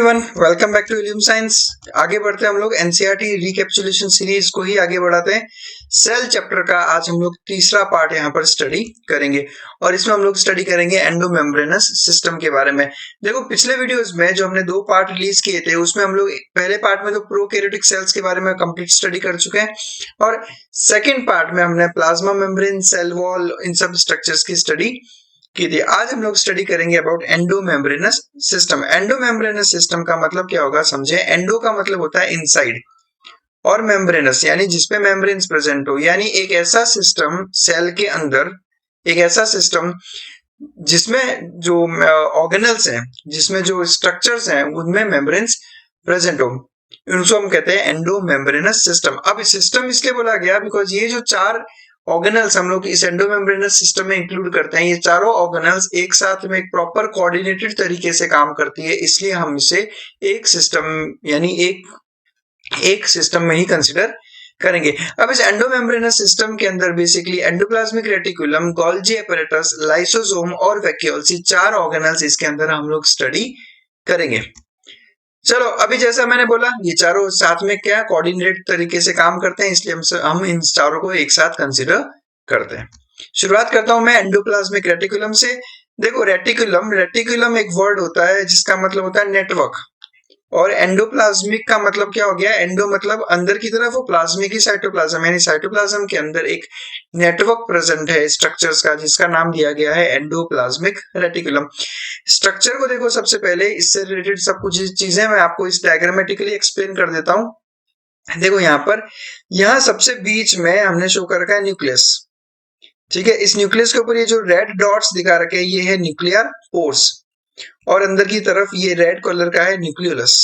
Everyone, welcome back to Illume Science. आगे बढ़ते हैं हम लोग एनसीईआरटी रिकैपिचुलेशन सीरीज को ही आगे बढ़ाते हैं। सेल चैप्टर का आज हम लोग तीसरा पार्ट यहाँ पर स्टडी करेंगे और इसमें हम लोग स्टडी करेंगे एंडोमेम्ब्रेनस सिस्टम के बारे में। देखो, पिछले वीडियोस में जो हमने 2 पार्ट रिलीज किए थे उसमें हम लोग पहले पार्ट में तो प्रोकैरियोटिक सेल्स के बारे में कंप्लीट स्टडी कर चुके हैं और सेकेंड पार्ट में हमने प्लाज्मा मेम्ब्रेन, सेल वॉल, इन सब स्ट्रक्चर्स की स्टडी की थी। आज हम लोग स्टडी करेंगे about endomembranes system. Endomembranes system का मतलब क्या होगा समझे। एंडो का मतलब होता है इनसाइड और मेम्ब्रेनस यानी जिसपे मेम्ब्रेन्स प्रेजेंट हो, यानी एक ऐसा सिस्टम सेल के अंदर, एक ऐसा सिस्टम जिसमें जो ऑर्गेनल्स हैं, जिसमें जो स्ट्रक्चर्स हैं उनमें मेम्ब्रेन्स प्रेजेंट हो, उनको हम कहते हैं एंडोमेम्ब्रेनस सिस्टम। अब सिस्टम इसलिए बोला गया बिकॉज ये जो 4 ऑर्गेनल्स हम लोग इस एंडोमेम्ब्रेनस सिस्टम में इंक्लूड करते हैं, ये चारों ऑर्गेनल्स एक साथ में एक प्रॉपर कोऑर्डिनेटेड तरीके से काम करती है, इसलिए हम इसे एक सिस्टम यानी एक सिस्टम में ही कंसीडर करेंगे। अब इस एंडोमेम्ब्रेनस सिस्टम के अंदर basically endoplasmic reticulum, Golgi apparatus, lysosome और वैक्यूल्स, ये 4 ऑर्गेनल्स इसके अंदर हम लोग स्टडी करेंगे। चलो, अभी जैसा मैंने बोला ये चारों साथ में क्या कोऑर्डिनेट तरीके से काम करते हैं, इसलिए हम इन चारों को एक साथ कंसीडर करते हैं। शुरुआत करता हूं मैं एंडोप्लाज्मिक रेटिकुलम से। देखो, रेटिकुलम एक वर्ड होता है जिसका मतलब होता है नेटवर्क, और एंडोप्लाज्मिक का मतलब क्या हो गया। एंडो मतलब अंदर की तरफ, वो प्लाज्मिक ही साइटोप्लाज्म, यानी साइटोप्लाज्म के अंदर एक नेटवर्क प्रेजेंट है स्ट्रक्चर्स का, जिसका नाम दिया गया है एंडोप्लाज्मिक रेटिकुलम। स्ट्रक्चर को देखो, सबसे पहले इससे रिलेटेड सब कुछ चीजें मैं आपको इस डायग्रामेटिकली एक्सप्लेन कर देता हूं। देखो यहाँ सबसे बीच में हमने शो कर रखा है न्यूक्लियस, ठीक है। इस न्यूक्लियस के ऊपर ये जो रेड डॉट्स दिखा रखे हैं ये है न्यूक्लियर पोर्स, और अंदर की तरफ ये रेड कलर का है न्यूक्लियोलस।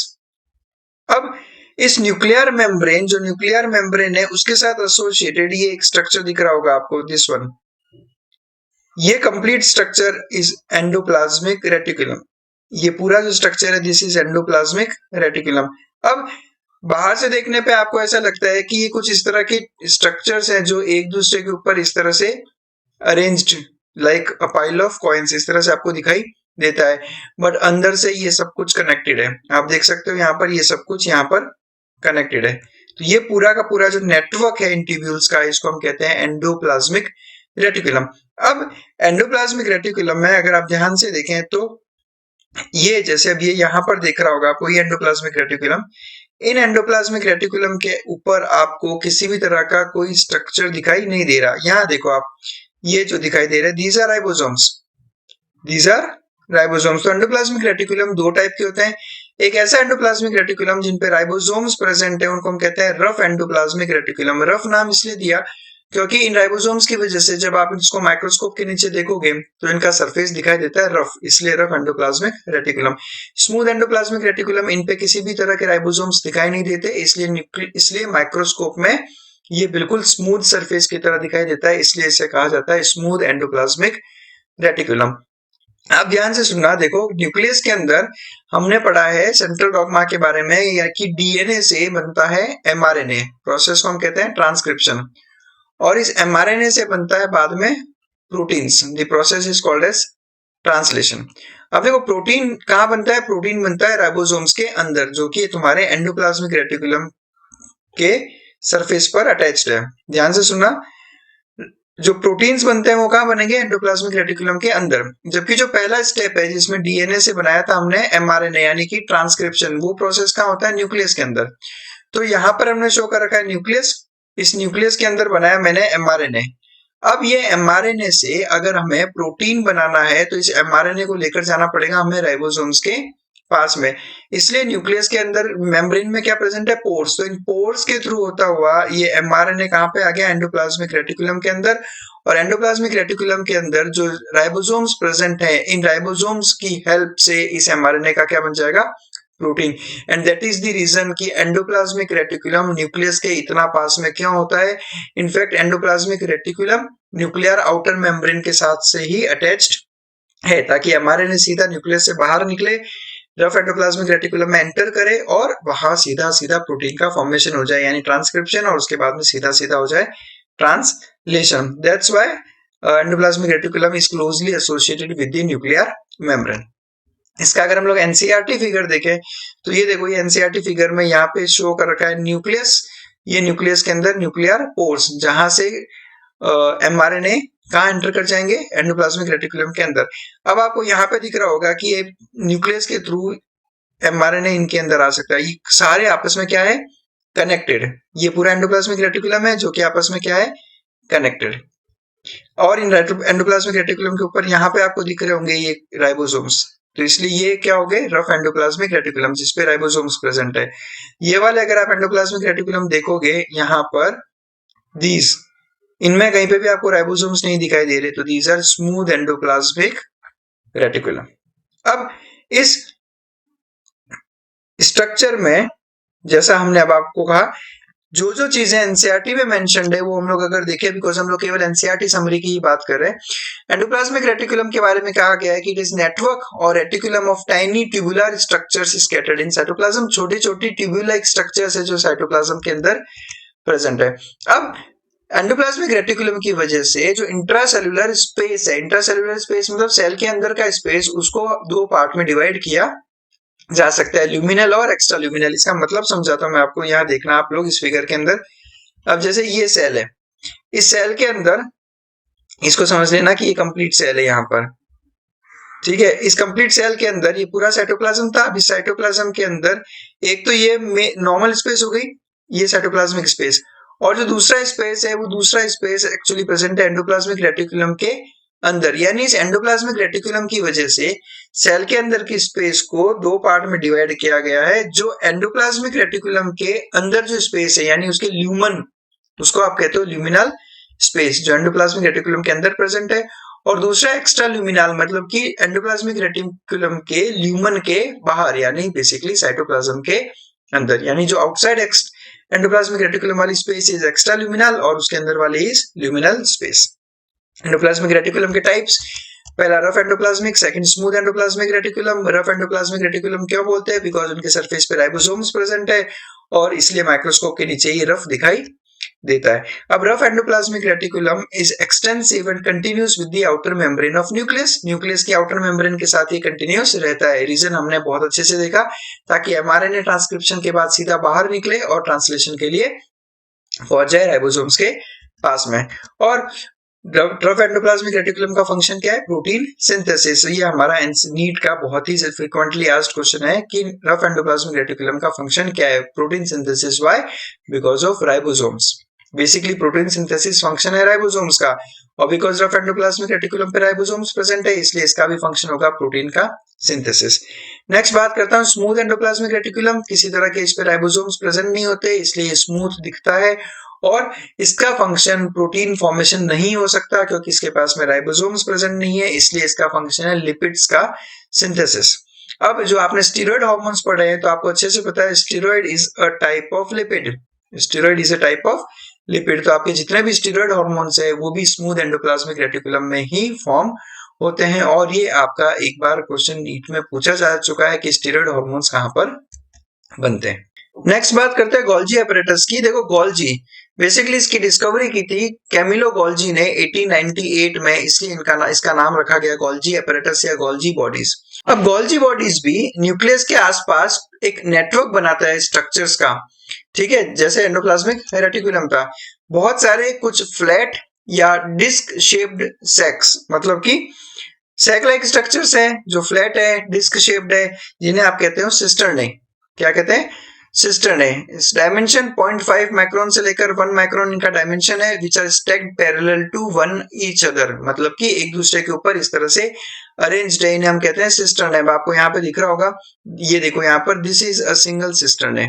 अब इस न्यूक्लियर मेम्ब्रेन, जो न्यूक्लियर मेम्ब्रेन है उसके साथ एसोसिएटेड ये एक स्ट्रक्चर दिख रहा होगा आपको, दिस वन। ये complete structure is endoplasmic reticulum. ये पूरा जो स्ट्रक्चर है दिस इज एंडोप्लाज्मिक रेटिकुलम। अब बाहर से देखने पे आपको ऐसा लगता है कि ये कुछ इस तरह के स्ट्रक्चर्स हैं जो एक दूसरे के ऊपर इस तरह से arranged like a pile of coins, इस तरह से आपको दिखाई देता है, बट अंदर से ये सब कुछ कनेक्टेड है। आप देख सकते हो यहाँ पर ये सब कुछ यहाँ पर कनेक्टेड है। तो ये पूरा का पूरा जो नेटवर्क है इन ट्यूब्यूल्स का, इसको हम कहते हैं एंडोप्लाज्मिक रेटिकुलम। अब एंडोप्लाज्मिक रेटिकुलम में अगर आप ध्यान से देखें तो ये जैसे अब ये यहाँ पर देख रहा होगा आपको, ये एंडोप्लाज्मिक रेटिकुलम। इन एंडोप्लाज्मिक रेटिकुलम के ऊपर आपको किसी भी तरह का कोई स्ट्रक्चर दिखाई नहीं दे रहा। यहाँ देखो आप, ये जो दिखाई दे रहा है these are ribosomes, these are ribosomes. तो एंडोप्लाज्मिक रेटिकुलम 2 टाइप के होते हैं। एक ऐसा एंडोप्लाज्मिक रेटिकुलम जिन पे राइबोसोम्स प्रेजेंट है, उनको हम कहते हैं रफ एंडोप्लाज्मिक रेटिकुलम। रफ नाम इसलिए दिया क्योंकि इन राइबोसोम्स की वजह से जब आप इसको माइक्रोस्कोप के नीचे देखोगे तो इनका सरफेस दिखाई देता है रफ, इसलिए rough endoplasmic reticulum. Smooth endoplasmic reticulum, इन पे किसी भी तरह के राइबोसोम्स दिखाई नहीं देते, इसलिए माइक्रोस्कोप में ये बिल्कुल स्मूथ सरफेस की तरह दिखाई देता है, इसलिए इसे कहा जाता है स्मूथ एंडोप्लाज्मिक रेटिकुलम। आप ध्यान से सुनना, देखो न्यूक्लियस के अंदर हमने पढ़ा है सेंट्रल डॉग्मा के बारे में, या कि डीएनए से बनता है एमआरएनए, प्रोसेस को हम कहते हैं ट्रांसक्रिप्शन, और इस एमआरएनए से बनता है बाद में proteins. The process is called as translation. अब देखो प्रोटीन कहाँ बनता है, प्रोटीन बनता है राइबोसोम्स के अंदर, जो कि तुम्हारे एंडोप्लाज्मिक रेटिकुलम के सरफेस पर अटैच्ड है। ध्यान से सुनना, जो प्रोटीन्स बनते हैं वो कहाँ बनेंगे, एंडोप्लाज्मिक रेटिकुलम के अंदर। जबकि जो पहला स्टेप है जिसमें डीएनए से बनाया था हमने एमआरएनए यानी कि ट्रांसक्रिप्शन, वो प्रोसेस कहाँ होता है, न्यूक्लियस के अंदर। तो यहाँ पर हमने शो कर रखा है न्यूक्लियस, इस न्यूक्लियस के अंदर बनाया मैंने एमआरएनए। अब ये एमआरएनए से अगर हमें प्रोटीन बनाना है तो इस एमआरएनए को लेकर जाना पड़ेगा हमें राइबोसोम्स के पास में। इसलिए न्यूक्लियस के अंदर मेम्ब्रेन में क्या प्रेजेंट है, पोर्स। तो इन पोर्स के थ्रू होता हुआ ये एमआरएनए कहाँ पे आ गया, एंडोप्लाज्मिक रेटिकुलम के अंदर। और एंडोप्लाज्मिक रेटिकुलम के अंदर जो राइबोसोम्स प्रेजेंट है, इन राइबोसोम्स की हेल्प से इस एमआरएनए का क्या बन जाएगा, protein. And that is the reason कि एंडोप्लाज्मिक रेटिकुलम न्यूक्लियस के इतना पास में क्यों होता है। In fact endoplasmic reticulum nuclear outer membrane के साथ से ही अटैच्ड है, ताकि एमआरएनए सीधा न्यूक्लियस से बाहर निकले, रफ एंडोप्लाज्मिक रेटिकुलम में एंटर करे और वहां सीधा सीधा प्रोटीन का फॉर्मेशन हो जाए, यानी ट्रांसक्रिप्शन, और उसके बाद में सीधा सीधा हो जाए translation. That's why endoplasmic reticulum is closely associated with the nuclear membrane. इसका अगर हम लोग एनसीईआरटी फिगर देखें तो ये देखो, ये एनसीईआरटी फिगर में यहाँ पे शो कर रखा है न्यूक्लियस। ये न्यूक्लियस के अंदर न्यूक्लियर पोर्स, जहां से एमआरएनए कहाँ एंटर कर जाएंगे, एंडोप्लाज्मिक रेटिकुलम के अंदर। अब आपको यहाँ पे दिख रहा होगा कि ये न्यूक्लियस के थ्रू एमआरएनए इनके अंदर आ सकता है। ये सारे आपस में क्या है, कनेक्टेड। ये पूरा एंडोप्लाज्मिक रेटिकुलम है जो कि आपस में क्या है, कनेक्टेड। और इन एंडोप्लाज्मिक रेटिकुलम के ऊपर यहाँ पे आपको दिख रहे होंगे ये राइबोसोम्स, तो इसलिए ये क्या हो गए, रफ एंडोप्लाज्मिक रेटिकुलम जिसपे राइबोसोम्स प्रेजेंट है। ये वाले अगर आप एंडोप्लाज्मिक रेटिकुलम देखोगे यहाँ पर, दीज, इनमें कहीं पे भी आपको राइबोसोम्स नहीं दिखाई दे रहे, तो these are smooth endoplasmic reticulum. अब इस स्ट्रक्चर में, जैसा हमने अब आपको कहा, जो जो चीजें एनसीईआरटी में मेंशन्ड है वो हम लोग अगर देखें, बिकॉज हम लोग केवल एनसीईआरटी समरी की ही बात कर रहे हैं। एंडोप्लाज्मिक रेटिकुलम के बारे में कहा गया है कि इट इज नेटवर्क और reticulum of tiny tubular structures scattered in cytoplasm. छोटी छोटी ट्यूबुलर स्ट्रक्चर्स है जो साइटोप्लाज्म के अंदर प्रेजेंट है। अब एंडोप्लाज्मिक रेटिकुलम की वजह से जो इंट्रासेल्युलर स्पेस है, इंट्रासेल्युलर स्पेस मतलब सेल के अंदर का स्पेस, उसको दो पार्ट में डिवाइड किया जा सकता है, ल्यूमिनल और एक्स्ट्रा ल्यूमिनल। इसका मतलब समझाता हूं मैं आपको, यहाँ देखना आप लोग इस फिगर के अंदर। अब जैसे ये सेल है, इस सेल के अंदर इसको समझ लेना कि ये कंप्लीट सेल है यहाँ पर, ठीक है। इस कंप्लीट सेल के अंदर ये पूरा साइटोप्लाज्म था। अब इस साइटोप्लाज्म के अंदर एक तो ये नॉर्मल स्पेस हो गई, ये साइटोप्लाज्मिक स्पेस, और जो दूसरा स्पेस है वो दूसरा स्पेस एक्चुअली प्रेजेंट है एंडोप्लाज्मिक रेटिकुलम के अंदर। यानी इस एंडोप्लाज्मिक रेटिकुलम की वजह से सेल के अंदर की स्पेस को दो पार्ट में डिवाइड किया गया है। जो एंडोप्लाज्मिक रेटिकुलम के अंदर जो स्पेस है, यानी उसके ल्यूमन, उसको आप कहते हो ल्यूमिनल स्पेस, जो एंडोप्लाज्मिक रेटिकुलम के अंदर प्रेजेंट है। और दूसरा एक्स्ट्रा ल्यूमिनल, मतलब कि एंडोप्लाज्मिक रेटिकुलम के ल्यूमन के बाहर, यानी बेसिकली साइटोप्लाज्म के अंदर। यानी जो आउटसाइड एंडोप्लाज्मिक रेटिकुलम वाली स्पेस इज एक्स्ट्रा ल्यूमिनल और उसके अंदर वाली is luminal space. Endoplasmic reticulum के टाइप्स, पहला rough endoplasmic, second smooth endoplasmic reticulum. Rough endoplasmic reticulum क्यों बोलते हैं, बिकॉज उनके सरफेस पे राइबोसोम्स प्रेजेंट है और इसलिए माइक्रोस्कोप के नीचे ये रफ दिखाई देता है। अब rough endoplasmic reticulum is extensive and continuous with the outer membrane of nucleus. Nucleus की आउटर मेम्ब्रेन के साथ ये कंटिन्यूस रहता है। रीजन हमने बहुत अच्छे से देखा, ताकि एमआरएनए ट्रांसक्रिप्शन के बाद सीधा बाहर निकले और ट्रांसलेशन के लिए पहुंच जाए राइबोसोम्स के पास में। और रफ एंडोप्लाज्मिक रेटिकुलम का फंक्शन क्या है, प्रोटीन सिंथेसिस। ये हमारा नीट का बहुत ही फ्रीक्वेंटली आस्क्ड क्वेश्चन है कि रफ एंडोप्लाज्मिक रेटिकुलम का फंक्शन क्या है, protein synthesis. Why, because of ribosomes. Basically protein synthesis function है राइबोसोम्स का, और बिकॉज रफ एंडोप्लाज्मिक रेटिकुलम पे राइबोसोम्स प्रेजेंट है, इसलिए इसका भी फंक्शन होगा प्रोटीन का सिंथेसिस। नेक्स्ट बात करता हूं स्मूथ एंडोप्लाज्मिक रेटिकुलम। किसी तरह के इस पे राइबोसोम्स प्रेजेंट नहीं होते, इसलिए स्मूथ दिखता है, और इसका फंक्शन प्रोटीन फॉर्मेशन नहीं हो सकता क्योंकि इसके पास में राइबोसोम्स प्रेजेंट नहीं है, इसलिए इसका फंक्शन है लिपिड्स का सिंथेसिस। अब जो आपने स्टीरॉयड हार्मोन्स पढ़े हैं तो आपको अच्छे से पता है steroid is a type of lipid. Steroid is a type of lipid. तो आपके जितने भी स्टीरॉयड हार्मोन्स है वो भी स्मूथ एंडोप्लाज्मिक रेटिकुलम में ही फॉर्म होते हैं। और ये आपका एक बार क्वेश्चन नीट में पूछा जा चुका है कि स्टीरॉयड हार्मोन्स कहां पर बनते हैं। नेक्स्ट बात करते हैं गोल्जी एपरेटस की। देखो गोल्जी, बेसिकली इसकी डिस्कवरी की थी कैमिलो गोल्जी ने 1898 में, इसलिए इसका नाम रखा गया गोल्जी एपरेटस या गोल्जी बॉडीज। अब गोल्जी बॉडीज भी न्यूक्लियस के आसपास एक नेटवर्क बनाता है स्ट्रक्चर्स का, ठीक है। जैसे एंडोप्लाज्मिक रेटिकुलम था, बहुत सारे कुछ फ्लैट या डिस्क शेप्ड सैक्स, मतलब कि सैक लाइक स्ट्रक्चर्स है जो फ्लैट है, डिस्क शेप्ड है, जिन्हें आप कहते हो सिस्टर्न। क्या कहते हैं, सिस्टर्न है। इस डायमेंशन 0.5 माइक्रोन से लेकर 1 माइक्रोन इनका डायमेंशन है, which are stacked parallel to one each other, मतलब कि एक दूसरे के ऊपर इस तरह से अरेंज्ड है, इन्हें हम कहते हैं सिस्टर्न है। आपको यहाँ पे दिख रहा होगा, ये देखो यहाँ पर, this is a single cistern है,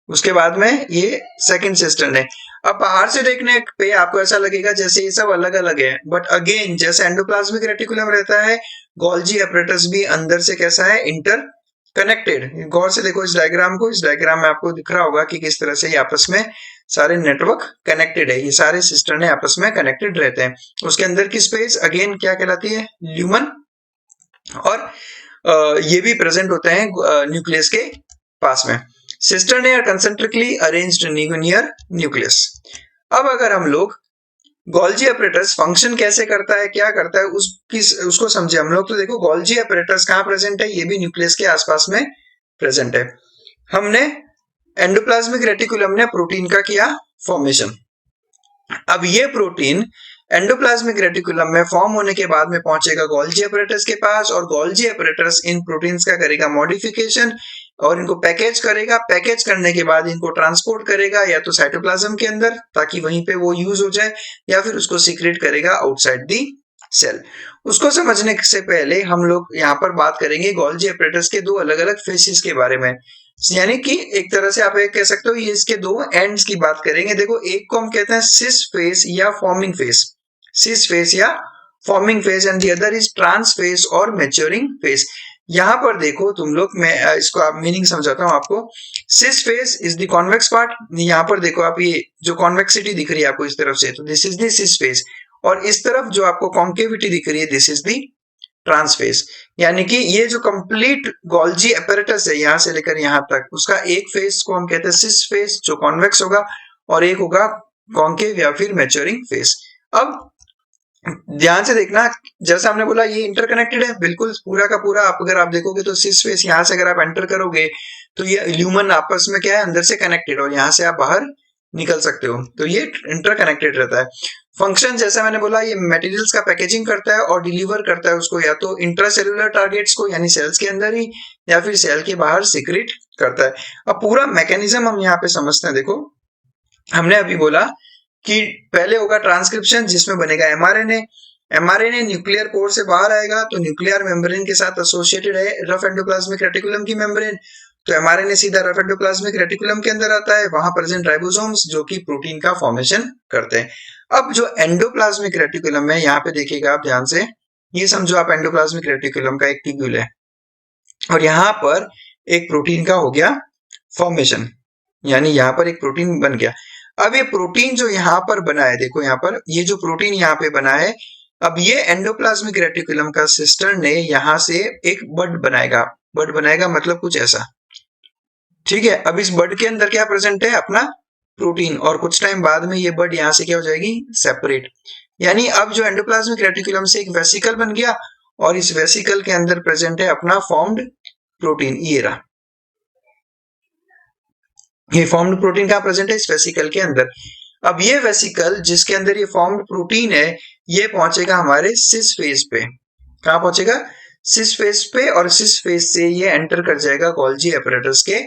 उसके बाद में ये सेकंड सिस्टर्न है। अब बाहर से देखने पे आपको ऐसा लगेगा जैसे ये सब अलग अलग है, बट अगेन जैसे एंडोप्लाज्मिक रेटिकुलम रहता है, गोल्जी एपरेटस भी अंदर से कैसा है, इंटर कनेक्टेड। गौर से देखो इस डायग्राम को, इस डायग्राम में आपको दिख रहा होगा कि किस तरह से ये आपस में सारे नेटवर्क कनेक्टेड है, ये सारे सिस्टर्न है आपस में कनेक्टेड रहते हैं। उसके अंदर की स्पेस अगेन क्या कहलाती है, ल्यूमन, और ये भी प्रेजेंट होते हैं न्यूक्लियस के पास में। सिस्टर्न है कंसेंट्रिकली अरेंज्ड नियर न्यूक्लियस। अब अगर हम लोग गोल्जी अपरेटस फंक्शन कैसे करता है, क्या करता है, उसको समझे हम लोग। तो देखो गोल्जी अपरेटस कहाँ प्रेजेंट है, ये भी न्यूक्लियस के आसपास में प्रेजेंट है। हमने एंडोप्लाज्मिक रेटिकुलम ने प्रोटीन का किया फॉर्मेशन। अब ये प्रोटीन एंडोप्लाज्मिक रेटिकुलम में फॉर्म होने के बाद में पहुंचेगा गोल्जी अपरेटस के पास, और गोल्जी अपरेटस इन प्रोटीन्स का करेगा मॉडिफिकेशन और इनको पैकेज करेगा। पैकेज करने के बाद इनको ट्रांसपोर्ट करेगा या तो साइटोप्लाज्म के अंदर ताकि वहीं पे वो यूज हो जाए, या फिर उसको सीक्रेट करेगा आउटसाइड दी सेल। उसको समझने से पहले हम लोग यहाँ पर बात करेंगे गोल्जी अपरेटस के दो अलग अलग फेसेस के बारे में, यानी कि एक तरह से आप एक कह सकते हो ये इसके दो एंड्स की बात करेंगे। देखो एक को हम कहते हैं सिस फेस या फॉर्मिंग फेस, सिस फेस या forming face, and the other is trans face और मैच्योरिंग फेस। यहां पर देखो तुम लोग, मैं इसको आप मीनिंग समझाता हूं आपको। Cis face is the convex part, यहां पर देखो आप ये जो कॉन्वेक्सिटी दिख रही है आपको इस तरफ से, तो this is the cis face, और इस तरफ जो आपको कॉन्केविटी दिख रही है this is the trans face. यानी कि ये जो कंप्लीट गोल्जी अपैरेटस है यहां से लेकर यहां तक, उसका एक फेस को हम कहते हैं सिस फेस जो कॉन्वेक्स होगा, और एक होगा कॉन्केव या फिर मैच्योरिंग फेस। अब ध्यान से देखना, जैसा हमने बोला ये इंटरकनेक्टेड है बिल्कुल पूरा का पूरा। आप अगर आप देखोगे तो सिस फेस यहां से अगर आप एंटर करोगे तो ये ल्यूमन आपस में क्या है अंदर से कनेक्टेड, और यहां से आप बाहर निकल सकते हो, तो ये इंटरकनेक्टेड रहता है। फंक्शन जैसा मैंने बोला ये मटेरियल्स का पैकेजिंग करता है और डिलीवर करता है उसको या तो इंट्रासेलुलर टारगेट्स को यानी सेल्स के अंदर ही, या फिर सेल के बाहर सीक्रेट करता है। अब पूरा मैकेनिज्म हम यहाँ पे समझते हैं। देखो हमने अभी बोला कि पहले होगा ट्रांसक्रिप्शन जिसमें बनेगा एमआरएनए। एमआरएनए न्यूक्लियर पोर से बाहर आएगा तो न्यूक्लियर मेम्ब्रेन के साथ एसोसिएटेड है रफ एंडोप्लाज्मिक रेटिकुलम की मेम्ब्रेन, तो एमआरएनए सीधा रफ एंडोप्लाज्मिक रेटिकुलम के अंदर आता है, वहां प्रेजेंट राइबोसोम्स जो कि प्रोटीन का फॉर्मेशन करते हैं। अब जो एंडोप्लाज्मिक रेटिकुलम है यहाँ पे देखिएगा आप ध्यान से, ये समझो आप एंडोप्लाज्मिक रेटिकुलम का एक ट्यूब्यूल है और यहाँ पर एक प्रोटीन का हो गया फॉर्मेशन, यानी यहाँ पर एक प्रोटीन बन गया। अब ये प्रोटीन जो यहाँ पर बना है, देखो यहाँ पर ये जो प्रोटीन यहाँ पे बना है, अब ये एंडोप्लाज्मिक रेटिकुलम का सिस्टर ने यहाँ से एक बड बनाएगा। बड बनाएगा मतलब कुछ ऐसा, ठीक है। अब इस बड के अंदर क्या प्रेजेंट है, अपना प्रोटीन, और कुछ टाइम बाद में ये बड यहाँ से क्या हो जाएगी, सेपरेट। यानी अब जो एंडोप्लाज्मिक रेटिकुलम से एक वेसिकल बन गया और इस वेसिकल के अंदर प्रेजेंट है अपना फॉर्म्ड प्रोटीन। ये रहा, ये फॉर्म्ड प्रोटीन कहाँ प्रेजेंट है, इस वेसिकल के अंदर। अब ये वेसिकल जिसके अंदर ये फॉर्म्ड प्रोटीन है ये पहुंचेगा हमारे सिस फेज पे। कहाँ पहुंचेगा, सिस फेज पे, और सिस फेज से ये एंटर कर जाएगा गोल्जी अपैरेटस के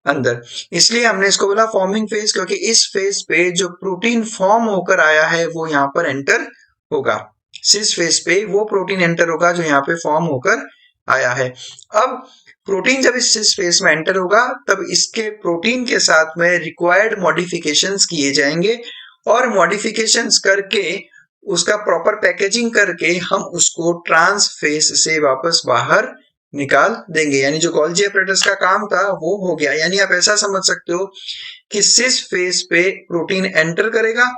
अंदर। इसलिए हमने इसको बोला फॉर्मिंग फेज, क्योंकि इस फेज पे जो प्रोटीन फॉर्म होकर आया है वो यहाँ पर एंटर होगा। सिस फेज पे वो प्रोटीन एंटर होगा जो यहाँ पे फॉर्म होकर आया है। अब प्रोटीन जब इस सिस फेज में एंटर होगा तब इसके प्रोटीन के साथ में रिक्वायर्ड मॉडिफिकेशंस किए जाएंगे, और मॉडिफिकेशंस करके उसका प्रॉपर पैकेजिंग करके हम उसको ट्रांस फेज से वापस बाहर निकाल देंगे। यानी जो गोल्जी अपैरेटस का काम था वो हो गया। यानी आप ऐसा समझ सकते हो कि सिस फेज पे प्रोटीन एंटर करेगा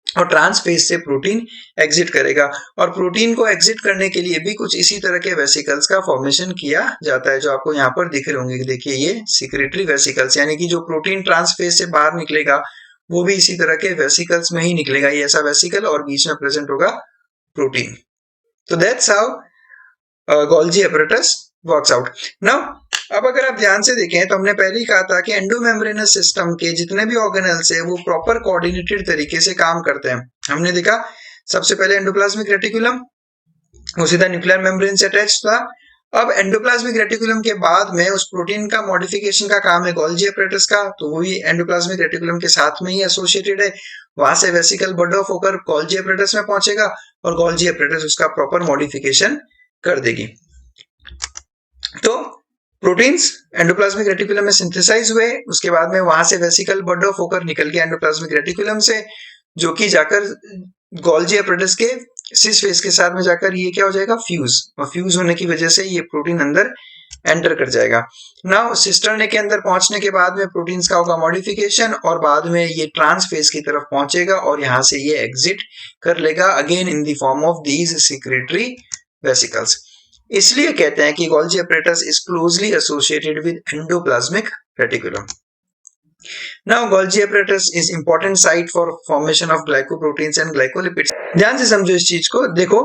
और ट्रांस फेज से प्रोटीन एग्जिट करेगा, और प्रोटीन को एग्जिट करने के लिए भी कुछ इसी तरह के वेसिकल्स का फॉर्मेशन किया जाता है जो आपको यहाँ पर दिख रहे होंगे। देखिए ये सिक्रेटरी वेसिकल्स, यानी कि जो प्रोटीन ट्रांस फेज से बाहर निकलेगा वो भी इसी तरह के वेसिकल्स में ही निकलेगा। ये ऐसा वेसिकल और बीच में प्रेजेंट होगा प्रोटीन। तो that's how Golgi apparatus works out. Now अब अगर आप ध्यान से देखें तो हमने पहले ही कहा था कि एंडोमेम्ब्रेनस सिस्टम के जितने भी ऑर्गेनेल्स है वो प्रॉपर कोऑर्डिनेटेड तरीके से काम करते हैं। हमने देखा सबसे पहले एंडोप्लाज्मिक रेटिकुलम वो सीधा न्यूक्लियर मेम्ब्रेन से अटैच था। अब एंडोप्लाज्मिक रेटिकुलम के बाद में उस प्रोटीन का मॉडिफिकेशन का काम है गोल्जी अपैरेटस का, तो वो भी एंडोप्लाज्मिक रेटिकुलम के साथ में ही एसोसिएटेड है। वहां से वेसिकल बड ऑफ होकर गोल्जी अपैरेटस में पहुंचेगा और गोल्जी अपैरेटस उसका प्रॉपर मॉडिफिकेशन कर देगी। तो प्रोटीन्स एंडोप्लाज्मिक रेटिकुलम में सिंथेसाइज हुए, उसके बाद में वहां से वेसिकल बड ऑफ होकर निकल के एंडोप्लाज्मिक रेटिकुलम से, जो कि जाकर गोल्जी अपैरेटस के सिस फेज के साथ में जाकर ये क्या हो जाएगा, फ्यूज, और फ्यूज होने की वजह से ये प्रोटीन अंदर एंटर कर जाएगा। नाउ सिस्टर्न के अंदर पहुंचने के बाद में प्रोटीन्स का होगा मॉडिफिकेशन और बाद में ये ट्रांस फेज की तरफ पहुंचेगा और यहां से ये एग्जिट कर लेगा again in the form of these secretory vesicles. इसलिए कहते हैं कि Golgi apparatus is closely associated with endoplasmic reticulum. Now Golgi apparatus is important site for formation of glycoproteins and glycolipids. ध्यान से समझो इस चीज को। देखो,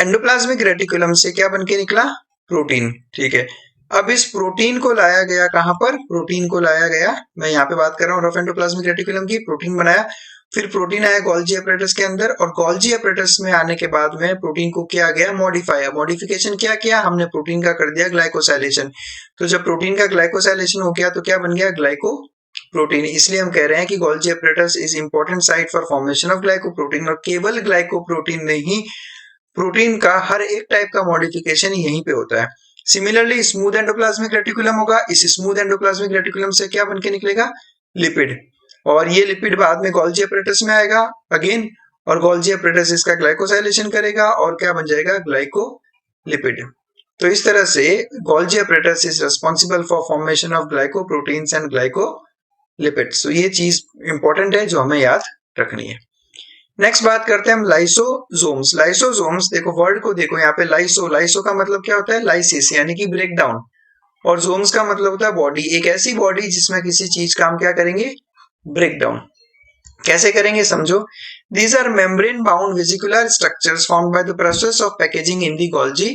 एंडोप्लाज्मिक रेटिकुलम से क्या बन के निकला? प्रोटीन। ठीक है, अब इस प्रोटीन को लाया गया कहां पर? प्रोटीन को लाया गया, मैं यहाँ पे बात कर रहा हूँ रफ एंडोप्लाज्मिक रेटिकुलम की। प्रोटीन बनाया, फिर प्रोटीन आया गोल्जी apparatus के अंदर, और गोल्जी apparatus में आने के बाद में प्रोटीन को किया गया मॉडिफाई। मॉडिफिकेशन क्या किया हमने? प्रोटीन का कर दिया ग्लाइकोसाइलेशन। तो जब प्रोटीन का ग्लाइकोसाइलेशन हो गया तो क्या बन गया? Glyco protein. इसलिए हम कह रहे हैं कि Golgi apparatus is important site for formation of glycoprotein. और केवल ग्लाइकोप्रोटीन नहीं, प्रोटीन का हर एक टाइप का मॉडिफिकेशन यहीं पे होता है। सिमिलरली स्मूथ एंडोप्लाज्मिक रेटिकुलम होगा, इस स्मूथ एंडोप्लाज्मिक रेटिकुलम से क्या बन के निकलेगा? लिपिड। और ये लिपिड बाद में गोल्जी apparatus में आएगा अगेन, और गोल्जी apparatus इसका ग्लाइकोसाइलेशन करेगा और क्या बन जाएगा? ग्लाइकोलिपिड। तो इस तरह से Golgi apparatus is responsible for formation of glycoproteins and glycolipids. तो ये चीज इंपॉर्टेंट है जो हमें याद रखनी है। नेक्स्ट बात करते हैं हम लाइसोसोम्स। लाइसोसोम्स, देखो वर्ड को देखो यहाँ पे, लाइसो का मतलब क्या होता है? लाइसिस यानी कि ब्रेक डाउन, और जोम्स का मतलब होता है बॉडी। एक ऐसी बॉडी जिसमें किसी चीज का हम क्या करेंगे? Break down. कैसे करेंगे समझो। These are membrane bound vesicular structures formed by the process of packaging in the Golgi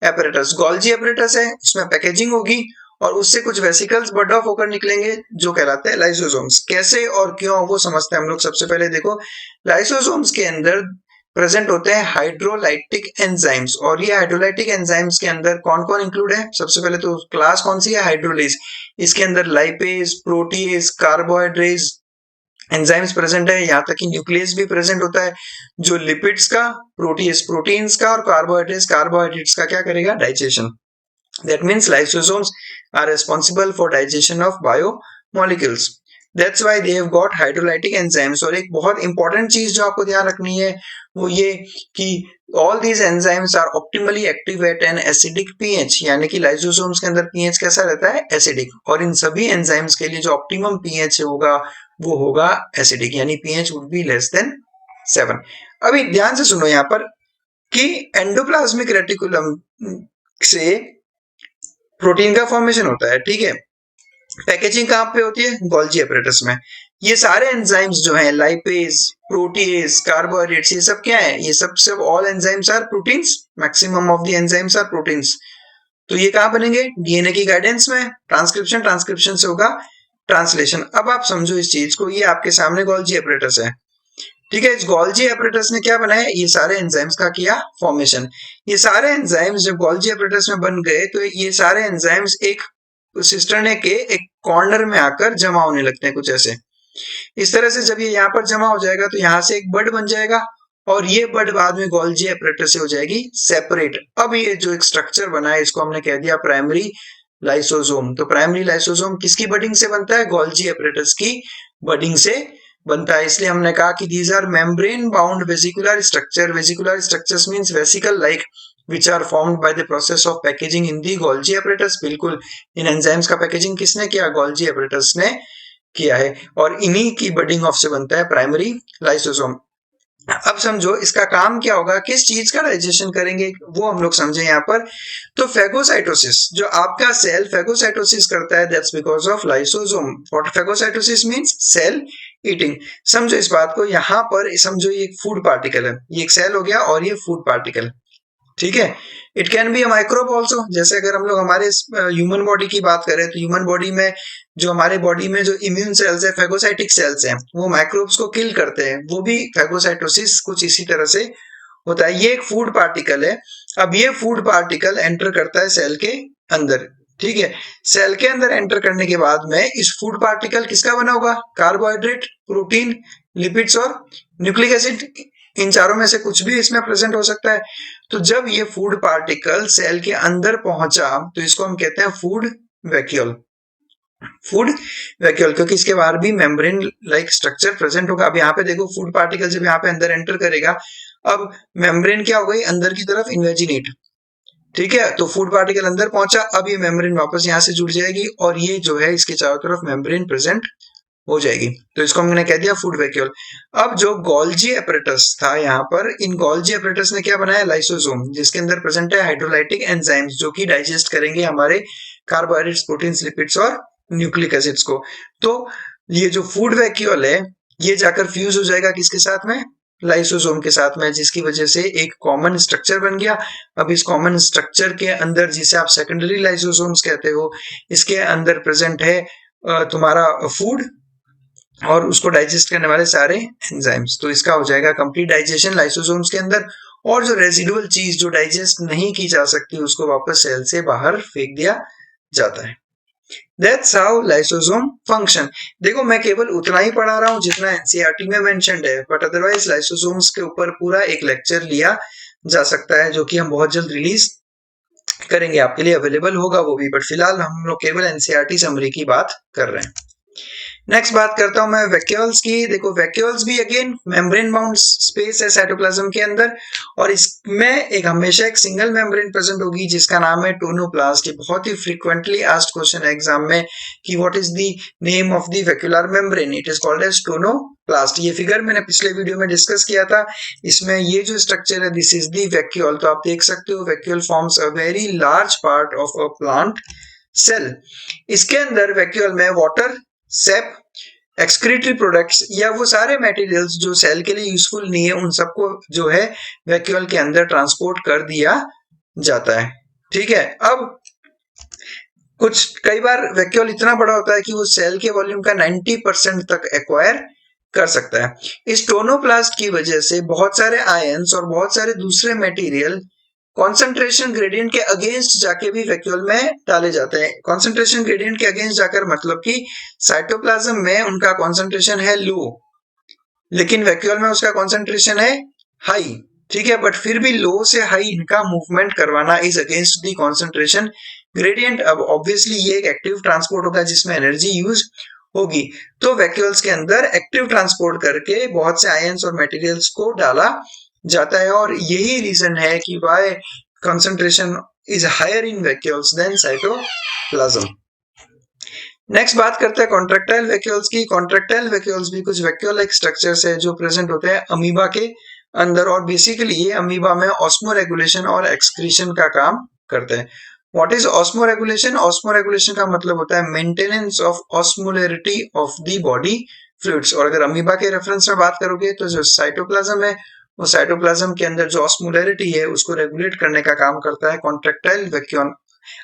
apparatus। Golgi apparatus है, उसमें पैकेजिंग होगी और उससे कुछ वेसिकल्स बर्ड ऑफ होकर निकलेंगे जो कहलाते हैं लाइसोसोम्स। कैसे और क्यों वो समझते हैं हम लोग। सबसे पहले देखो, लाइसोसोम्स के अंदर प्रेजेंट होते हैं हाइड्रोलाइटिक एंजाइम्स, और ये हाइड्रोलाइटिक एंजाइम्स के अंदर कौन कौन इंक्लूड है? सबसे पहले तो क्लास कौन सी है? हाइड्रोलेज। इसके अंदर लाइपेज, प्रोटीएज, कार्बोहाइड्रेज एंजाइम्स प्रेजेंट है, यहाँ तक कि न्यूक्लियस भी प्रेजेंट होता है जो लिपिड्स का, प्रोटीएज प्रोटीन्स का, और कार्बोहाइड्रेट्स का क्या करेगा? Digestion. That means lysosomes are responsible for digestion of biomolecules. That's why they have got hydrolytic enzymes. और एक बहुत इंपॉर्टेंट चीज जो आपको ध्यान रखनी है वो ये कि all these enzymes are optimally active at an acidic pH, यानी कि lysosomes के अंदर pH कैसा रहता है? acidic। और इन सभी enzymes के लिए जो optimum pH होगा वो होगा acidic, यानी pH would be less than 7। अभी ध्यान से सुनो यहाँ पर कि एंडोप्लाज्मिक रेटिकुलम से प्रोटीन का फॉर्मेशन होता है, ठीक है। पैकेजिंग कहां पे होती है? गोल्जी apparatus में। ये सारे एंजाइम्स जो हैं, लाइपेज, प्रोटीएज, कार्बोहाइड्रेट्स, ये सब क्या है? ये सब all enzymes are proteins. Maximum of the enzymes are proteins. तो ये कहां बनेंगे? डीएनए की गाइडेंस में। ट्रांसक्रिप्शन से होगा ट्रांसलेशन। अब आप समझो इस चीज को, ये आपके सामने गोल्जी apparatus है, ठीक है। इस गोल्जी apparatus ने क्या बनाया? ये सारे एंजाइम्स का किया फॉर्मेशन। ये सारे एंजाइम्स जब गोल्जी apparatus में बन गए तो ये सारे एंजाइम्स एक सिस्टर्ने के एक कॉर्नर में आकर जमा होने लगते हैं, कुछ ऐसे। इस तरह से जब ये यहाँ पर जमा हो जाएगा तो यहाँ से एक बड बन जाएगा, और ये बड बाद में गोल्जी apparatus से हो जाएगी सेपरेट। अब ये जो एक स्ट्रक्चर बना है इसको हमने कह दिया प्राइमरी लाइसोसोम। तो प्राइमरी लाइसोसोम किसकी बडिंग से बनता है? गोल्जी apparatus की बडिंग से बनता है। इसलिए हमने कहा कि these are membrane bound vesicular structure. Vesicular structures means vesicle like which are formed by the process of packaging in the Golgi apparatus. बिल्कुल, इन एंजाइम्स का पैकेजिंग किसने किया? गोल्जी apparatus ने किया है, और इन्हीं की बडिंग ऑफ से बनता है प्राइमरी लाइसोसोम। अब समझो इसका काम क्या होगा, किस चीज का डाइजेशन करेंगे वो हम लोग समझे यहाँ पर। तो फेगोसाइटोसिस, जो आपका सेल फेगोसाइटोसिस करता है, that's because of lysosome. What phagocytosis means? Cell eating. समझो इस बात को, यहाँ पर समझो ये एक फूड पार्टिकल है, ये एक सेल हो गया और ये फूड पार्टिकल, ठीक है। It can be a microbe also. जैसे अगर हम लोग हमारे ह्यूमन बॉडी की बात करें तो ह्यूमन बॉडी में जो हमारे बॉडी में जो इम्यून सेल्स है, फेगोसाइटिक सेल्स हैं, वो माइक्रोब्स को किल करते हैं, वो भी फेगोसाइटोसिस कुछ इसी तरह से होता है। ये एक फूड पार्टिकल है। अब ये फूड पार्टिकल एंटर करता है सेल के अंदर, ठीक है। सेल के अंदर एंटर करने के बाद में इस फूड पार्टिकल किसका बना होगा? कार्बोहाइड्रेट, प्रोटीन, लिपिड्स और न्यूक्लिक एसिड। इन चारों में से कुछ भी इसमें प्रेजेंट हो सकता है। तो जब ये फूड पार्टिकल सेल के अंदर पहुंचा तो इसको हम कहते हैं फूड वैक्यूल। फूड वैक्यूल, क्योंकि इसके बाहर भी मेम्ब्रेन लाइक स्ट्रक्चर प्रेजेंट होगा। अब यहाँ पे देखो, फूड पार्टिकल जब यहाँ पे अंदर एंटर करेगा, अब मेम्ब्रेन क्या हो गई? अंदर की तरफ इन्वेजिनेट, ठीक है। तो फूड पार्टिकल अंदर पहुंचा, अब ये मेम्ब्रेन वापस यहाँ से जुड़ जाएगी और ये जो है इसके चारों तरफ मेम्ब्रेन प्रेजेंट हो जाएगी। तो इसको हमने कह दिया फूड वैक्यूल। अब जो गोल्जी apparatus था यहाँ पर, इन गोल्जी apparatus ने क्या बनाया? लाइसोसोम, जिसके अंदर प्रेजेंट है हाइड्रोलाइटिक एंजाइम्स जो कि डाइजेस्ट करेंगे हमारे कार्बोहाइड्रेट्स, प्रोटीन्स, लिपिड्स और न्यूक्लिक एसिड्स को। तो ये जो फूड वैक्यूल है ये जाकर फ्यूज हो जाएगा किसके साथ में, लाइसोसोम के साथ में, जिसकी वजह से एक कॉमन स्ट्रक्चर बन गया। अब इस कॉमन स्ट्रक्चर के अंदर, जिसे आप सेकेंडरी लाइसोसोम्स कहते हो, इसके अंदर प्रेजेंट है तुम्हारा फूड और उसको डाइजेस्ट करने वाले सारे एंजाइम्स। तो इसका हो जाएगा कंप्लीट डाइजेशन लाइसोसोम्स के अंदर, और जो रेजिडुअल चीज जो डाइजेस्ट नहीं की जा सकती उसको वापस सेल से बाहर फेंक दिया जाता है। That's how lysosome function। देखो मैं केवल उतना ही पढ़ा रहा हूं जितना एनसीईआरटी में मेंशन्ड है, बट अदरवाइज लाइसोसोम्स के ऊपर पूरा एक लेक्चर लिया जा सकता है जो कि हम बहुत जल्द रिलीज करेंगे, आपके लिए अवेलेबल होगा वो भी, बट फिलहाल हम लोग केवल एनसीईआरटी समरी की बात कर रहे हैं। नेक्स्ट बात करता हूं मैं वैक्यूल्स की। देखो वैक्यूल्स भी अगेन मेम्ब्रेन बाउंड स्पेस है साइटोप्लाज्म के अंदर, और इसमें एक हमेशा एक सिंगल मेम्ब्रेन प्रेजेंट होगी जिसका नाम है टोनोप्लास्ट। ये बहुत ही फ्रीक्वेंटली आस्क्ड क्वेश्चन है एग्जाम में कि what is the name of the vacuolar membrane, it is called as tonoplast. ये फिगर मैंने पिछले वीडियो में डिस्कस किया था। इसमें ये जो स्ट्रक्चर है दिस इज द वैक्यूल। तो आप देख सकते हो vacuole forms a very large part of a plant cell. इसके अंदर वैक्यूल में वाटर, सेप, एक्सक्रीटरी प्रोडक्ट्स या वो सारे मटेरियल्स जो सेल के लिए यूजफुल नहीं है उन सबको जो है वैक्यूल के अंदर ट्रांसपोर्ट कर दिया जाता है। ठीक है, अब कई बार वैक्यूल इतना बड़ा होता है कि वो सेल के वॉल्यूम का 90% तक एक्वायर कर सकता है। इस टोनोप्लास्ट की वजह से बहुत सारे आयंस और बहुत सारे दूसरे मटेरियल कॉन्सेंट्रेशन ग्रेडियंट के अगेंस्ट जाके भी वैक्यूल में डाले जाते हैं। कॉन्सेंट्रेशन ग्रेडियंट के अगेंस्ट जाकर मतलब कि साइटोप्लाज्म में उनका कॉन्सेंट्रेशन है लो, लेकिन वैक्यूल में उसका कॉन्सेंट्रेशन है हाई। ठीक है, बट फिर भी लो से हाई इनका मूवमेंट करवाना is against the concentration gradient. अब ऑब्वियसली ये एक एक्टिव ट्रांसपोर्ट होगा जिसमें एनर्जी यूज होगी, तो वैक्यूल्स के अंदर एक्टिव ट्रांसपोर्ट करके बहुत से आयंस और मटेरियल्स को डाला जाता है, और यही रीजन है कि why concentration is higher in vacuoles than cytoplasm. Next बात करते हैं कॉन्ट्रैक्टाइल वैक्यूल्स की। कॉन्ट्रैक्टाइल वैक्यूल्स भी कुछ वैक्यूल लाइक स्ट्रक्चर्स है जो प्रेजेंट होते हैं अमीबा के अंदर, और बेसिकली ये अमीबा में ऑस्मो रेगुलेशन और एक्सक्रीशन का काम करते हैं। What is osmo regulation? Osmo regulation का मतलब होता है maintenance of osmolarity of the body fluids. और अगर अमीबा के रेफरेंस में बात करोगे तो जो साइटोप्लाज्म है वो साइटोप्लाज्म के अंदर जो ऑस्मोलैरिटी है उसको रेगुलेट करने का काम करता है contractile vacuole.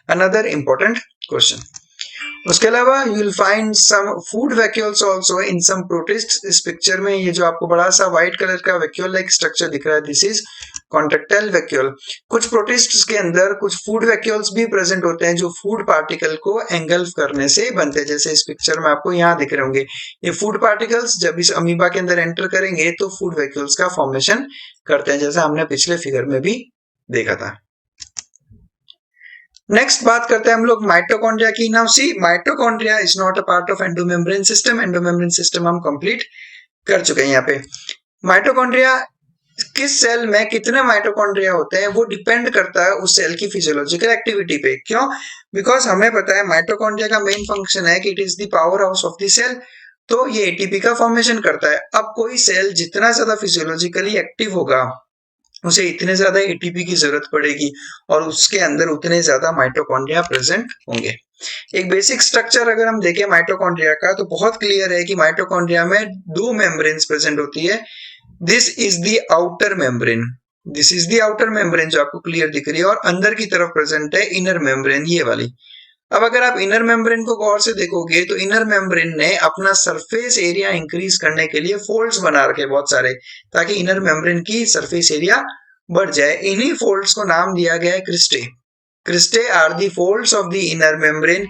Another important question. उसके अलावा you will find some food vacuoles also in some protists. इस पिक्चर में ये जो आपको बड़ा सा व्हाइट कलर का वैक्यूल लाइक स्ट्रक्चर दिख रहा है दिस इज कॉन्ट्रैक्टाइल वैक्यूल। कुछ प्रोटिस्ट्स के अंदर कुछ फूड वैक्यूल्स भी प्रेजेंट होते हैं जो फूड पार्टिकल को एंगल्फ करने से बनते हैं, जैसे इस पिक्चर में आपको यहाँ दिख रहे होंगे। ये फूड पार्टिकल्स जब इस अमीबा के अंदर एंटर करेंगे तो फूड वैक्यूल्स का फॉर्मेशन करते हैं, जैसा हमने पिछले फिगर में भी देखा था। नेक्स्ट बात करते हैं हम लोग माइटोकॉन्ड्रिया की। Now see mitochondria is not a part of endomembrane system. Endomembrane system हम कंप्लीट कर चुके हैं। यहाँ पे माइटोकॉन्ड्रिया किस सेल में कितने माइटोकॉन्ड्रिया होते हैं वो डिपेंड करता है उस सेल की फिजियोलॉजिकल एक्टिविटी पे। क्यों? बिकॉज हमें पता है माइटोकॉन्ड्रिया का मेन फंक्शन है कि it is the powerhouse of the cell, तो ये एटीपी का फॉर्मेशन करता है। अब कोई सेल जितना ज्यादा फिजियोलॉजिकली एक्टिव होगा उसे इतने ज्यादा एटीपी की जरूरत पड़ेगी और उसके अंदर उतने ज्यादा माइटोकॉन्ड्रिया प्रेजेंट होंगे। एक बेसिक स्ट्रक्चर अगर हम देखें माइटोकॉन्ड्रिया का तो बहुत क्लियर है कि माइटोकॉन्ड्रिया में दो मेम्ब्रेन्स प्रेजेंट होती है। This is the outer membrane, this is the outer membrane जो आपको क्लियर दिख रही है, और अंदर की तरफ प्रेजेंट है इनर मेम्ब्रेन, ये वाली। अब अगर आप इनर मेम्ब्रेन को गौर से देखोगे तो इनर मेम्ब्रेन ने अपना सरफेस एरिया इंक्रीज करने के लिए फोल्ड्स बना रखे बहुत सारे, ताकि इनर मेम्ब्रेन की सरफेस एरिया बढ़ जाए। इन्हीं फोल्ड्स को नाम दिया गया है cristae. Cristae are the folds of the inner membrane,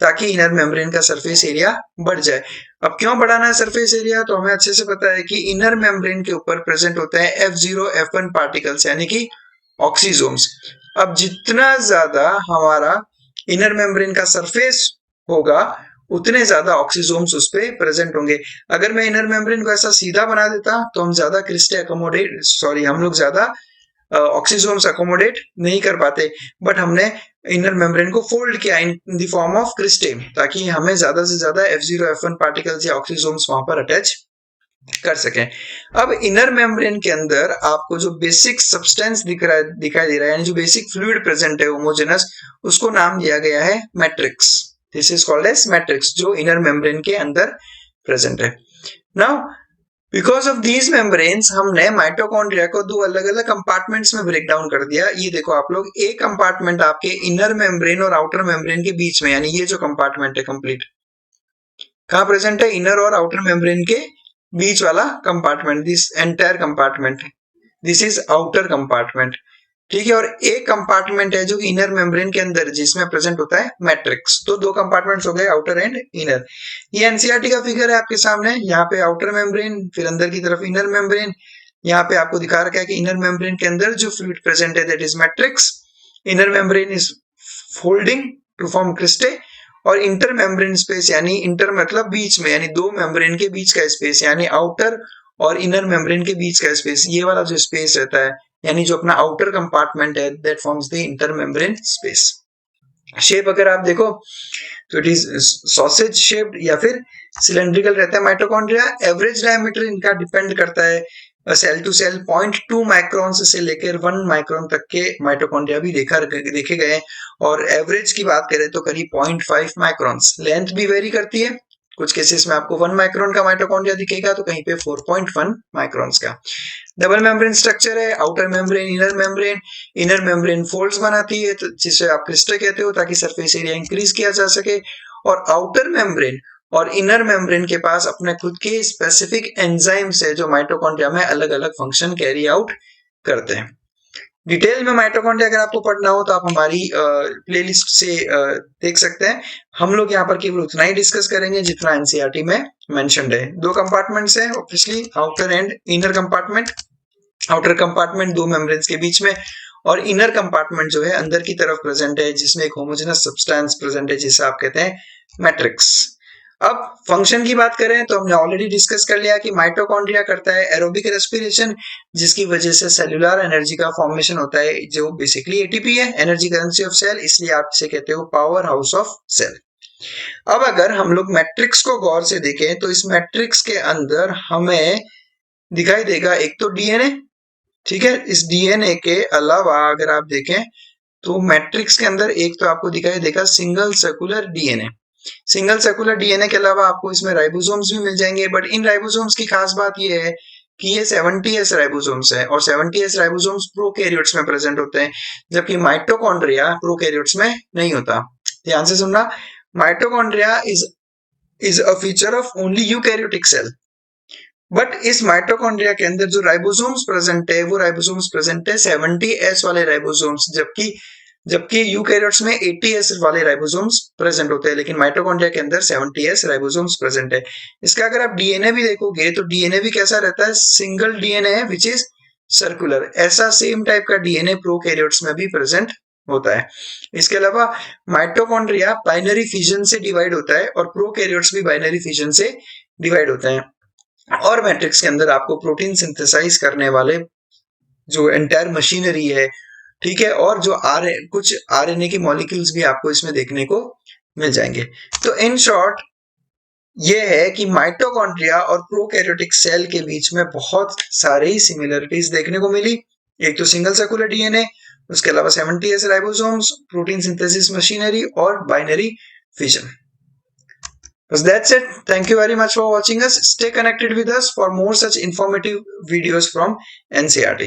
ताकि इनर मेम्ब्रेन का सरफेस एरिया बढ़ जाए। अब क्यों बढ़ाना है सरफेस एरिया? तो हमें अच्छे से पता है कि इनर मेम्ब्रेन के ऊपर प्रेजेंट होते हैं F0 F1 पार्टिकल्स यानी कि ऑक्सीजोम्स। अब जितना ज्यादा हमारा इनर मेम्ब्रेन का सरफेस होगा उतने ज्यादा ऑक्सीजोम्स उस पे प्रेजेंट होंगे। अगर मैं इनर मेम्ब्रेन को ऐसा सीधा बना देता तो हम ज्यादा क्रिस्टे हम लोग ज्यादा ऑक्सीजोम्स अकोमोडेट नहीं कर पाते, बट हमने इनर मेम्ब्रेन को फोल्ड किया इन द फॉर्म ऑफ क्रिस्टे, ताकि हमें ज्यादा से ज्यादा F0 F1 पार्टिकल्स या ऑक्सीजोम्स वहां पर अटैच कर सकें। अब इनर मेम्ब्रेन के अंदर आपको जो बेसिक सब्सटेंस दिखाई दे रहा है, यानी जो बेसिक फ्लूइड प्रेजेंट है होमोजेनस, उसको नाम दिया गया है matrix. This is called as matrix, जो इनर मेम्ब्रेन के अंदर प्रेजेंट है। Now because of these membranes हमने माइटोकॉन्ड्रिया को दो अलग अलग कंपार्टमेंट्स में ब्रेक डाउन कर दिया। ये देखो आप लोग, एक कंपार्टमेंट आपके इनर मेम्ब्रेन और आउटर मेम्ब्रेन के बीच में, यानी ये जो कंपार्टमेंट है कंप्लीट कहाँ प्रेजेंट है, इनर और आउटर मेम्ब्रेन के बीच वाला compartment, this entire compartment, this is outer compartment, ठीक है। और एक कंपार्टमेंट है जो कि इनर मेम्ब्रेन के अंदर जिसमें प्रेजेंट होता है मैट्रिक्स। तो दो कंपार्टमेंट्स हो गए, आउटर एंड इनर। ये एनसीईआरटी का फिगर है आपके सामने, यहाँ पे आउटर मेम्ब्रेन, फिर अंदर की तरफ इनर मेम्ब्रेन। यहाँ पे आपको दिखा रखा है कि इनर मेम्ब्रेन के अंदर जो फ्लूइड प्रेजेंट है that is matrix, inner membrane is folding to form cristae, और इंटर मेम्ब्रेन स्पेस, यानी इंटर मतलब बीच में, यानी दो मेम्ब्रेन के बीच का स्पेस, यानी आउटर और इनर मेम्ब्रेन के बीच का स्पेस, ये वाला जो स्पेस रहता है, यानी जो अपना आउटर कंपार्टमेंट है, that forms the inter membrane space. Shape अगर आप देखो तो इट इज सॉसेज शेप्ड या फिर सिलेंड्रिकल रहता है माइटोकॉन्ड्रिया। एवरेज डायमीटर इनका डिपेंड करता है सेल टू सेल, 0.2 माइक्रोन से लेकर 1 माइक्रोन तक के माइटोकॉन्ड्रिया भी देखे गए, और एवरेज की बात करें तो करीब 0.5 माइक्रोन। लेंथ भी वेरी करती है, कुछ केसेस में आपको 1 माइक्रोन का माइटोकॉन्ड्रिया दिखेगा तो कहीं पे 4.1 माइक्रोन का। डबल मेम्ब्रेन स्ट्रक्चर है, outer membrane, inner membrane folds बनाती है तो जिसे आप क्रिस्टे कहते हो, ताकि सरफेस एरिया इंक्रीज किया जा सके। और आउटर मेम्ब्रेन और इनर मेम्ब्रेन के पास अपने खुद के स्पेसिफिक एंजाइम्स है जो माइटोकॉन्ड्रिया में अलग अलग फंक्शन कैरी आउट करते हैं। डिटेल में माइटोकॉन्ड्रिया अगर आपको पढ़ना हो तो आप हमारी प्लेलिस्ट से देख सकते हैं। हम लोग यहाँ पर केवल उतना ही डिस्कस करेंगे जितना एनसीईआरटी में मेंशन्ड है। दो कंपार्टमेंट्स हैं obviously, outer and inner compartment. Outer compartment दो मेम्ब्रेन्स के बीच में, और इनर कंपार्टमेंट जो है अंदर की तरफ प्रेजेंट है जिसमें एक होमोजेनस सब्सटेंस प्रेजेंट है जिसे आप कहते हैं मैट्रिक्स। अब फंक्शन की बात करें तो हमने ऑलरेडी डिस्कस कर लिया कि माइटोकॉन्ड्रिया करता है एरोबिक रेस्पिरेशन, जिसकी वजह से सेल्यूलर एनर्जी का फॉर्मेशन होता है जो बेसिकली एटीपी है, एनर्जी करेंसी ऑफ सेल, इसलिए आप इसे कहते हो पावर हाउस ऑफ सेल। अब अगर हम लोग मैट्रिक्स को गौर से देखें तो इस मैट्रिक्स के अंदर हमें दिखाई देगा एक तो डीएनए, ठीक है। इस डीएनए के अलावा अगर आप देखें तो मैट्रिक्स के अंदर एक तो आपको दिखाई देगा single circular DNA. Single circular DNA के अलावा आपको इसमें राइबोसोम्स भी मिल जाएंगे, बट इन राइबोसोम्स की खास बात यह है कि ये 70s राइबोसोम्स है, और 70s राइबोसोम्स प्रोकैरियोट्स में प्रेजेंट होते हैं, जबकि माइटोकॉन्ड्रिया प्रोकैरियोट्स में नहीं होता। ध्यान से सुनना, mitochondria is a feature of only eukaryotic cell, but इस माइटोकॉन्ड्रिया के अंदर जो राइबोसोम्स प्रेजेंट है वो राइबोसोम्स प्रेजेंट है 70s वाले राइबोसोम्स, जबकि यूकैरियोट्स में 80s वाले राइबोसोम्स प्रेजेंट होते हैं, लेकिन माइटोकॉन्ड्रिया के अंदर 70s राइबोसोम्स प्रेजेंट है। इसका अगर आप डीएनए भी देखोगे तो डीएनए भी कैसा रहता है, सिंगल डीएनए है विच इज सर्कुलर। ऐसा सेम टाइप का डीएनए प्रोकैरियोट्स में भी प्रेजेंट होता है। इसके अलावा माइटोकॉन्ड्रिया बाइनरी फिजन से डिवाइड होता है और प्रोकैरियोट्स भी बाइनरी फिजन से डिवाइड होते हैं, और मैट्रिक्स के अंदर आपको प्रोटीन सिंथेसाइज करने वाले जो एंटायर मशीनरी है, ठीक है, और जो कुछ आरएनए की मॉलिक्यूल्स भी आपको इसमें देखने को मिल जाएंगे। तो इन शॉर्ट ये है कि माइटोकॉन्ड्रिया और प्रोकैरियोटिक सेल के बीच में बहुत सारी सिमिलरिटीज देखने को मिली। एक तो सिंगल सर्कुलर डीएनए, उसके अलावा 70s ribosomes, protein synthesis machinery और binary fission. That's it. Thank you very much for watching us. Stay connected with us for more such informative videos from NCERT.